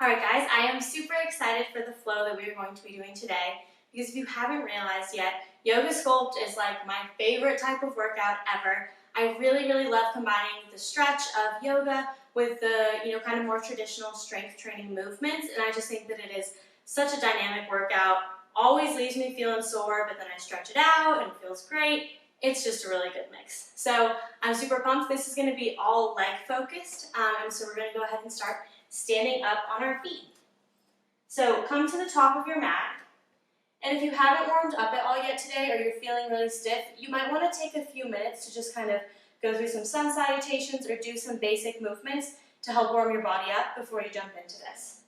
Alright guys, I am super excited for the flow that we are going to be doing today because if you haven't realized yet, Yoga Sculpt is like my favorite type of workout ever. I really love combining the stretch of yoga with the, kind of more traditional strength training movements, and I just think that it is such a dynamic workout. Always leaves me feeling sore, but then I stretch it out and it feels great. It's just a really good mix. So I'm super pumped. This is going to be all leg focused, and so we're going to go ahead and start standing up on our feet. So come to the top of your mat, and if you haven't warmed up at all yet today or you're feeling really stiff, you might want to take a few minutes to just kind of go through some sun salutations or do some basic movements to help warm your body up before you jump into this.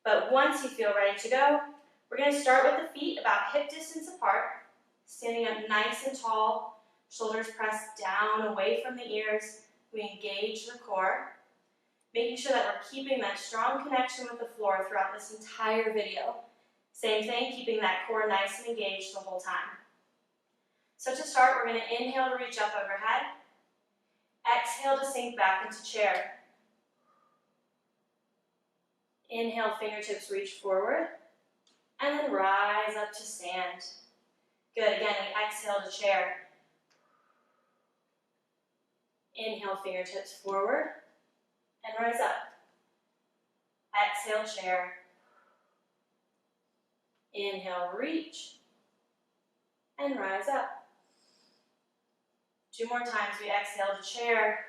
But once you feel ready to go, we're going to start with the feet about hip distance apart, standing up nice and tall, shoulders pressed down away from the ears. We engage the core, making sure that we're keeping that strong connection with the floor throughout this entire video. Same thing, keeping that core nice and engaged the whole time. So to start, we're going to inhale to reach up overhead. Exhale to sink back into chair. Inhale, fingertips reach forward. And then rise up to stand. Good, again, we exhale to chair. Inhale, fingertips forward. And rise up. Exhale, chair. Inhale, reach. And rise up. 2 more times, we exhale to chair.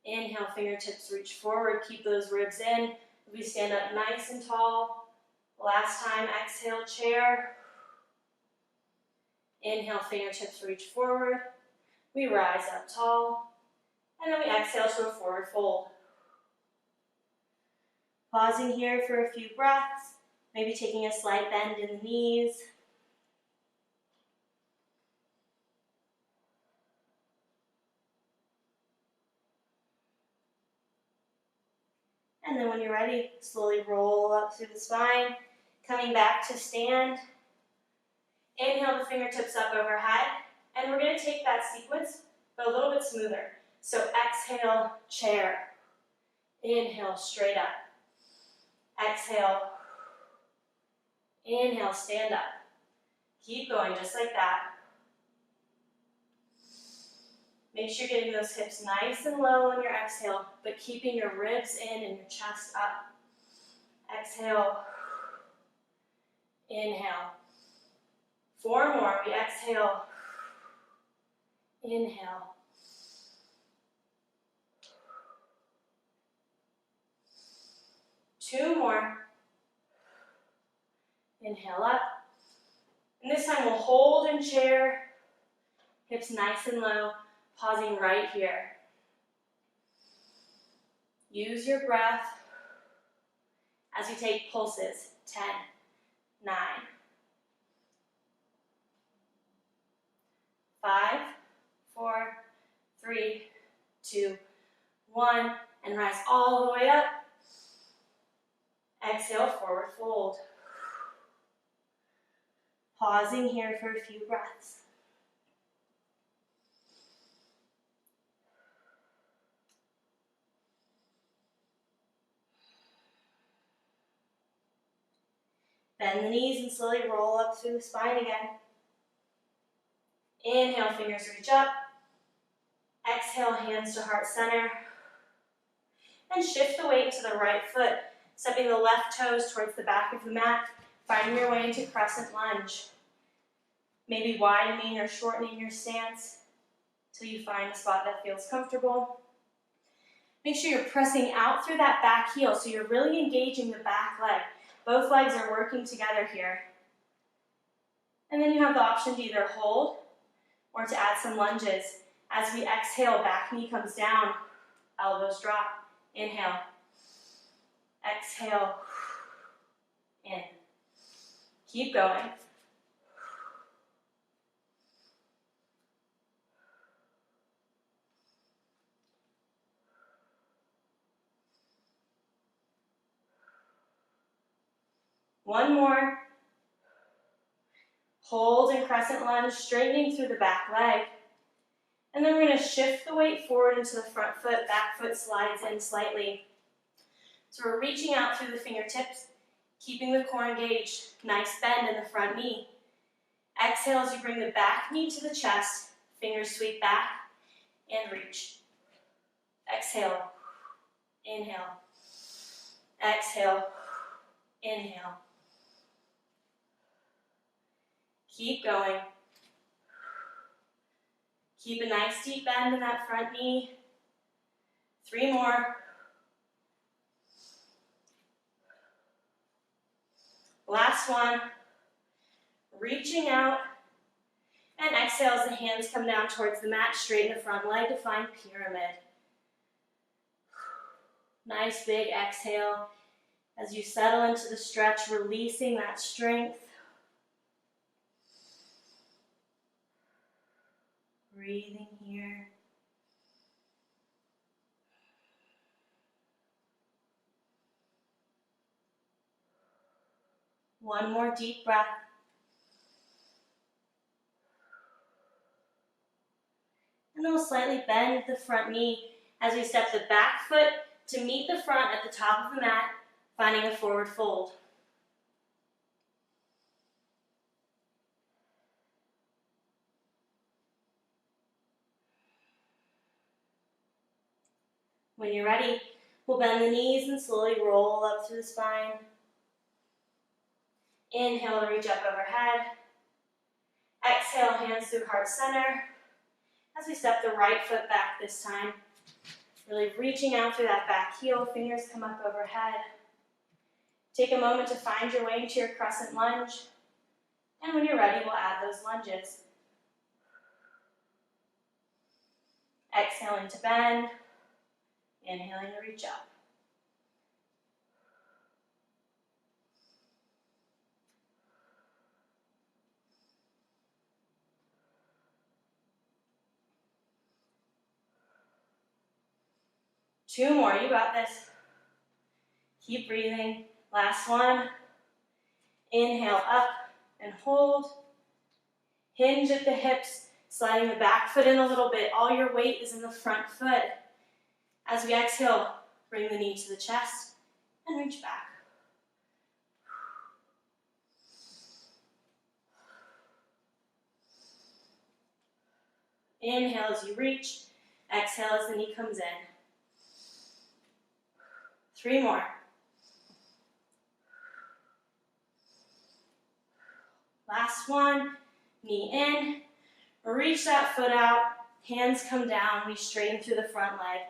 Inhale, fingertips reach forward. Keep those ribs in. We stand up nice and tall. Last time, exhale, chair. Inhale, fingertips reach forward. We rise up tall. And then we exhale to a forward fold. Pausing here for a few breaths. Maybe taking a slight bend in the knees. And then when you're ready, slowly roll up through the spine, coming back to stand. Inhale the fingertips up overhead, and we're going to take that sequence, but a little bit smoother. So exhale, chair. Inhale, straight up. Exhale. Inhale, stand up. Keep going just like that. Make sure you're getting those hips nice and low on your exhale, but keeping your ribs in and your chest up. Exhale. Inhale. 4 more. We exhale. Inhale. Two more. Inhale up. And this time we'll hold in chair. Hips nice and low. Pausing right here. Use your breath as you take pulses. 10, 9, 5, 4, 3, 2, 1, and rise all the way up. Exhale, forward fold. Pausing here for a few breaths. Bend the knees and slowly roll up through the spine again. Inhale, fingers reach up. Exhale, hands to heart center. And shift the weight to the right foot, stepping the left toes towards the back of the mat, finding your way into crescent lunge. Maybe widening or shortening your stance till you find a spot that feels comfortable. Make sure you're pressing out through that back heel so you're really engaging the back leg. Both legs are working together here. And then you have the option to either hold or to add some lunges. As we exhale, back knee comes down, elbows drop. Inhale. Exhale. In. Keep going. One more. Hold in crescent lunge, straightening through the back leg. And then we're going to shift the weight forward into the front foot. Back foot slides in slightly. So we're reaching out through the fingertips, keeping the core engaged. Nice bend in the front knee. Exhale as you bring the back knee to the chest, fingers sweep back and reach. Exhale, inhale. Exhale, inhale. Keep going. Keep a nice deep bend in that front knee. 3 more. Last one. Reaching out. And exhale as the hands come down towards the mat, straighten the front leg to find pyramid. Nice big exhale as you settle into the stretch, releasing that strength. Breathing here. One more deep breath. And then we'll slightly bend the front knee as we step the back foot to meet the front at the top of the mat, finding a forward fold. When you're ready, we'll bend the knees and slowly roll up through the spine. Inhale to reach up overhead. Exhale, hands through heart center. As we step the right foot back this time, really reaching out through that back heel, fingers come up overhead. Take a moment to find your way into your crescent lunge. And when you're ready, we'll add those lunges. Exhaling to bend. Inhaling to reach up. Two more, you got this. Keep breathing. Last one. Inhale up and hold. Hinge at the hips, sliding the back foot in a little bit. All your weight is in the front foot. As we exhale, bring the knee to the chest and reach back. Inhale as you reach. Exhale as the knee comes in. 3 more. Last one. Knee in. Reach that foot out. Hands come down. We straighten through the front leg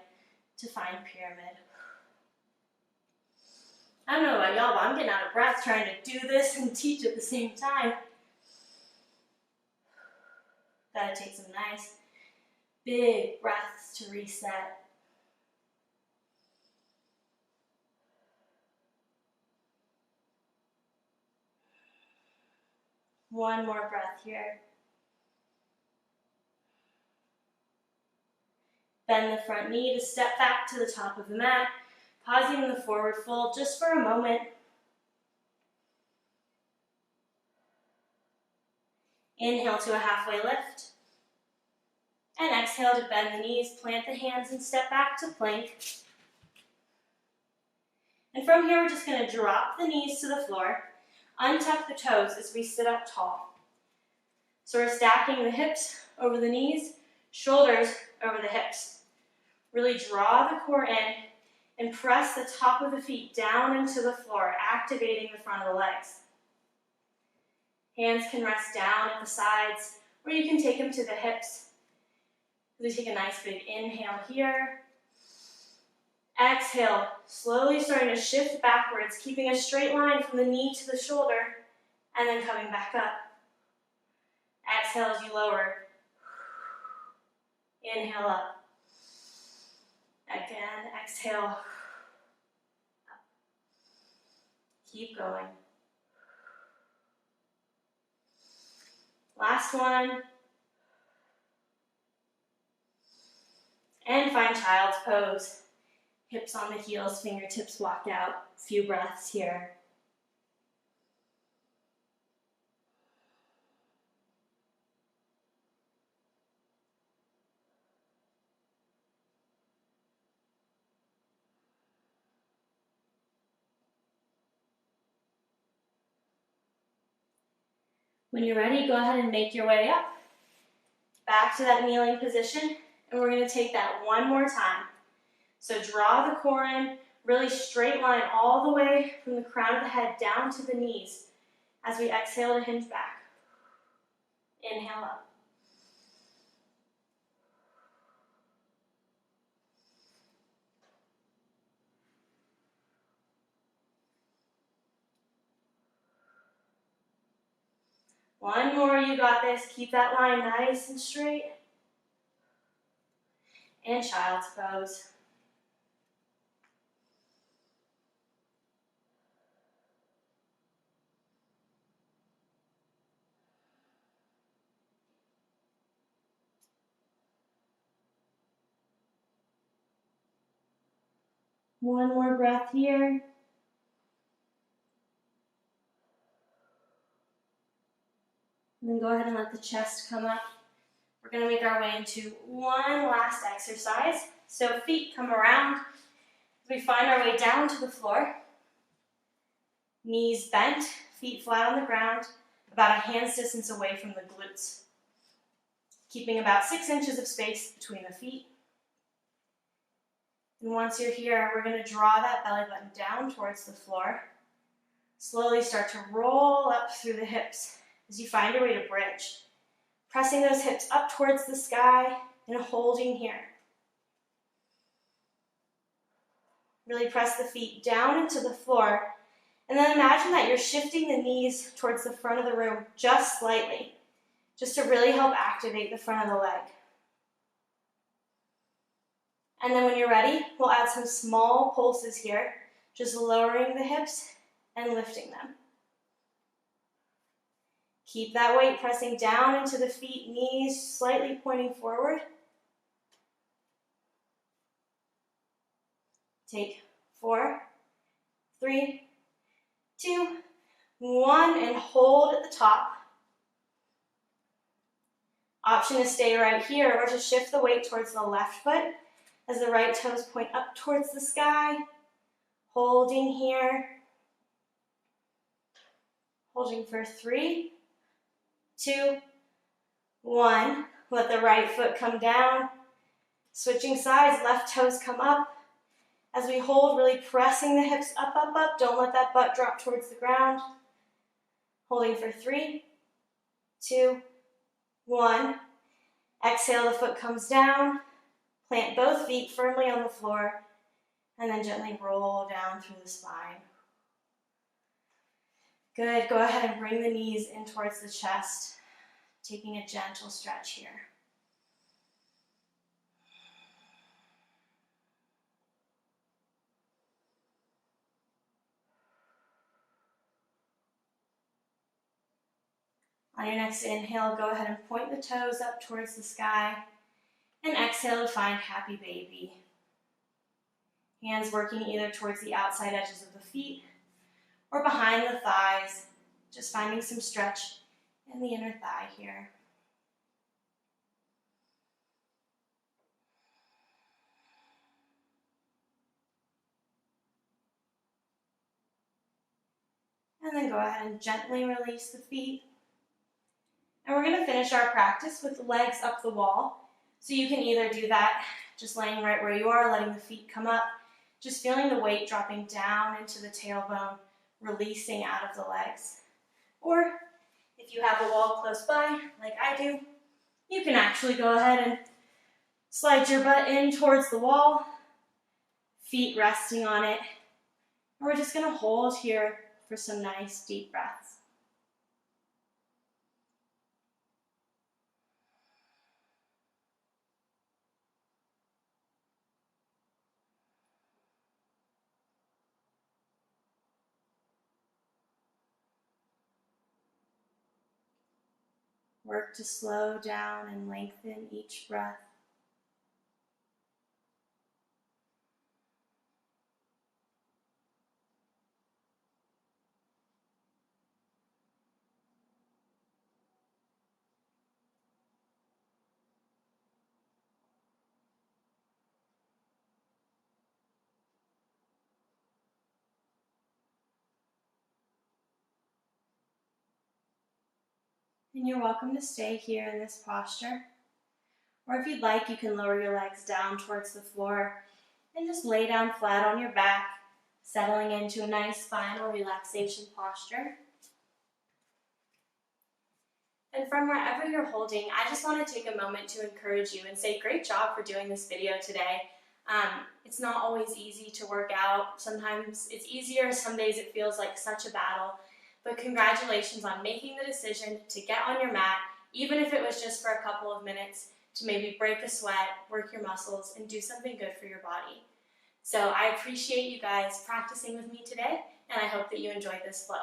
to find pyramid. I don't know about y'all, but I'm getting out of breath trying to do this and teach at the same time. Gotta take some nice big breaths to reset. One more breath here. Bend the front knee to step back to the top of the mat, pausing in the forward fold just for a moment. Inhale to a halfway lift. And exhale to bend the knees, plant the hands, and step back to plank. And from here, we're just going to drop the knees to the floor, untuck the toes as we sit up tall. So we're stacking the hips over the knees, shoulders over the hips. Really draw the core in and press the top of the feet down into the floor, activating the front of the legs. Hands can rest down at the sides, or you can take them to the hips. We take a nice big inhale here. Exhale, slowly starting to shift backwards, keeping a straight line from the knee to the shoulder, and then coming back up. Exhale as you lower. Inhale up. Again, exhale. Up. Keep going. Last one. And find child's pose. Hips on the heels, fingertips walk out. A few breaths here. When you're ready, go ahead and make your way up, back to that kneeling position, and we're going to take that one more time. So draw the core in, really straight line all the way from the crown of the head down to the knees as we exhale to hinge back. Inhale up. One more, you got this. Keep that line nice and straight. And child's pose. One more breath here. And then go ahead and let the chest come up. We're going to make our way into one last exercise. So feet come around as we find our way down to the floor. Knees bent, feet flat on the ground, about a hand's distance away from the glutes. Keeping about 6 inches of space between the feet. And once you're here, we're going to draw that belly button down towards the floor. Slowly start to roll up through the hips as you find your way to bridge. Pressing those hips up towards the sky and holding here. Really press the feet down into the floor. And then imagine that you're shifting the knees towards the front of the room just slightly, just to really help activate the front of the leg. And then when you're ready, we'll add some small pulses here, just lowering the hips and lifting them. Keep that weight pressing down into the feet, knees slightly pointing forward. Take 4, 3, 2, 1, and hold at the top. Option to stay right here or to shift the weight towards the left foot as the right toes point up towards the sky. Holding here. Holding for 3, 2, 1. Let the right foot come down. Switching sides, left toes come up. As we hold, really pressing the hips up, up, up. Don't let that butt drop towards the ground. Holding for 3, 2, 1. Exhale, the foot comes down. Plant both feet firmly on the floor. And then gently roll down through the spine. Good. Go ahead and bring the knees in towards the chest. Taking a gentle stretch here. On your next inhale, go ahead and point the toes up towards the sky. And exhale to find happy baby. Hands working either towards the outside edges of the feet or behind the thighs. Just finding some stretch in the inner thigh here. And then go ahead and gently release the feet. And we're going to finish our practice with the legs up the wall. So you can either do that just laying right where you are, letting the feet come up, just feeling the weight dropping down into the tailbone, releasing out of the legs. Or if you have a wall close by, like I do, you can actually go ahead and slide your butt in towards the wall, feet resting on it. And we're just going to hold here for some nice deep breaths. Work to slow down and lengthen each breath. And you're welcome to stay here in this posture. Or if you'd like, you can lower your legs down towards the floor and just lay down flat on your back, settling into a nice final relaxation posture. And from wherever you're holding, I just want to take a moment to encourage you and say great job for doing this video today. It's not always easy to work out. Sometimes it's easier, some days it feels like such a battle. But congratulations on making the decision to get on your mat, even if it was just for a couple of minutes, to maybe break a sweat, work your muscles, and do something good for your body. So I appreciate you guys practicing with me today, and I hope that you enjoyed this flow.